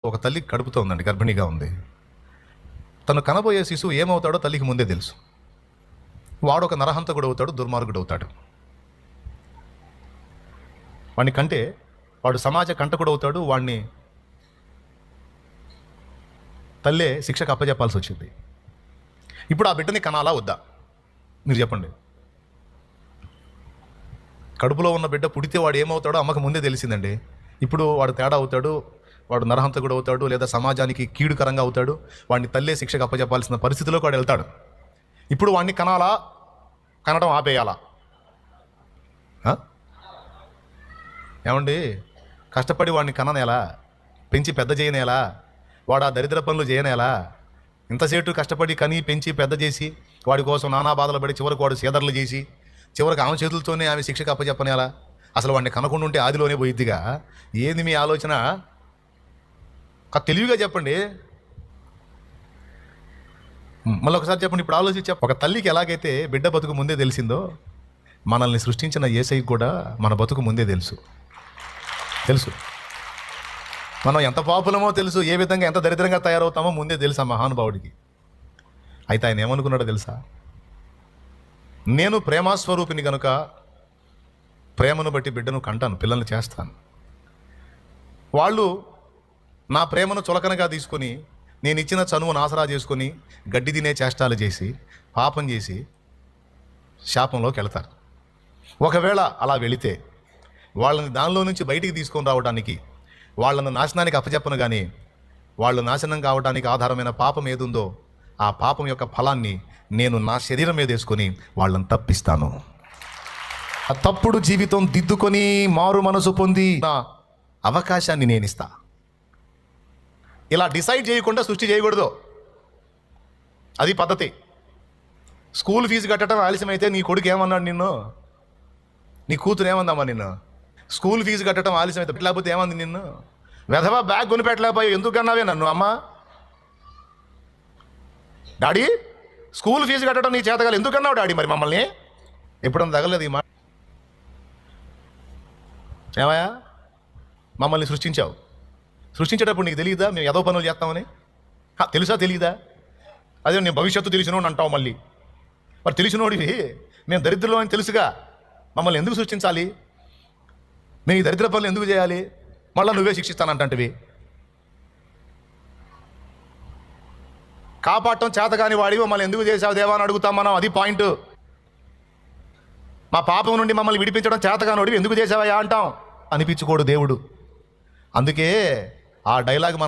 ఒక తల్లి కడుపుతో ఉందండి, గర్భిణిగా ఉంది. తను కనబోయే శిశువు ఏమవుతాడో తల్లికి ముందే తెలుసు. వాడు ఒక నరహంతకుడు అవుతాడు, దుర్మార్గుడు అవుతాడు. వాడిని కంటే వాడు సమాజ కంటకుడు అవుతాడు. వాడిని తల్లే శిక్షకు అప్పచెప్పాల్సి వచ్చింది. ఇప్పుడు ఆ బిడ్డని కనాలా వద్దా మీరు చెప్పండి. కడుపులో ఉన్న బిడ్డ పుడితే వాడు ఏమవుతాడో అమ్మకు ముందే తెలిసిందండి. ఇప్పుడు వాడు తేడా అవుతాడు, వాడు నరహంతకుడు అవుతాడు, లేదా సమాజానికి కీడుకరంగా అవుతాడు. వాడిని తల్లే శిక్షకు అప్పచెప్పాల్సిన పరిస్థితిలోకి వాడు వెళ్తాడు. ఇప్పుడు వాడిని కనాలా, కనడం ఆపేయాలా? ఏమండి, కష్టపడి వాడిని కననేలా, పెంచి పెద్ద చేయనేలా, వాడు ఆ దరిద్ర పనులు చేయనేలా? ఇంతసేటు కష్టపడి కని పెంచి పెద్ద చేసి వాడి కోసం నానా బాధలు పడి చివరికి వాడు సీదర్లు చేసి చివరికి ఆమె చేతులతోనే ఆమె శిక్షకు అప్పచెప్పనేలా? అసలు వాడిని కనకుండా ఉంటే ఆదిలోనే పోయిద్దిగా. ఏంది మీ ఆలోచన? తెలివిగా చెప్పండి. మళ్ళీ ఒకసారి చెప్పండి. ఇప్పుడు ఆలోచించి ఒక తల్లికి ఎలాగైతే బిడ్డ బతుకు ముందే తెలిసిందో, మనల్ని సృష్టించిన యేసయ్యకి కూడా మన బతుకు ముందే తెలుసు. మనం ఎంత పాపులమో తెలుసు, ఏ విధంగా ఎంత దరిద్రంగా తయారవుతామో ముందే తెలుసు ఆ మహానుభావుడికి. అయితే ఆయన ఏమనుకున్నాడో తెలుసా? నేను ప్రేమాస్వరూపిని కనుక ప్రేమను బట్టి బిడ్డను కంటాను, పిల్లల్ని చేస్తాను. వాళ్ళు నా ప్రేమను చులకనగా తీసుకొని నేను ఇచ్చిన చనువును ఆసరా చేసుకొని గడ్డి తినే చేష్టాలు చేసి పాపం చేసి శాపంలోకి వెళతారు. ఒకవేళ అలా వెళితే వాళ్ళని దానిలో నుంచి బయటికి తీసుకొని రావడానికి, వాళ్ళను నాశనానికి అప్పచెప్పను. కానీ వాళ్ళు నాశనం కావడానికి ఆధారమైన పాపం ఏదుందో ఆ పాపం యొక్క ఫలాన్ని నేను నా శరీరం మీద వేసుకొని వాళ్ళని తప్పిస్తాను. ఆ తప్పుడు జీవితం దిద్దుకొని మారు మనసు పొంది నా అవకాశాన్ని నేను ఇస్తా. ఇలా డిసైడ్ చేయకుండా సృష్టి చేయకూడదు, అది పద్ధతి. స్కూల్ ఫీజు కట్టడం ఆలస్యమైతే నీ కొడుకు ఏమన్నాడు నిన్ను? నీ కూతురు ఏమందమ్మా నిన్ను? స్కూల్ ఫీజు కట్టడం ఆలస్యమైతే పెట్టలేకపోతే ఏమంది నిన్ను? వెధవా బ్యాగ్ కొనిపెట్టలేకపోయి ఎందుకు అన్నావే నన్ను అమ్మ? డాడీ స్కూల్ ఫీజు కట్టడం నీ చేతగాలి ఎందుకు అన్నావు డాడీ? మరి మమ్మల్ని ఎప్పుడన్నా తగలేదు ఈ మాట? ఏమయ్యా, మమ్మల్ని సృష్టించేటప్పుడు నీకు తెలియదా మేము ఏదో పనులు చేస్తామని? తెలుసా తెలియదా? అదే నేను భవిష్యత్తు తెలిసినోడు అంటావు మళ్ళీ. మరి తెలిసినోడివి మేము దరిద్రంలో అని తెలుసుగా, మమ్మల్ని ఎందుకు సృష్టించాలి? మేము ఈ దరిద్ర పనులు ఎందుకు చేయాలి? మళ్ళీ నువ్వే శిక్షిస్తానంటవి. కాపాడటం చేతగాని వాడివి మమ్మల్ని ఎందుకు చేసావు దేవా అని అడుగుతాం మనం. అది పాయింట్. మా పాపం నుండి మమ్మల్ని విడిపించడం చేతగానోడివి ఎందుకు చేసావయ్యా అంటాం. అనిపించుకోడు దేవుడు. అందుకే ఆ డైలాగ్ మనం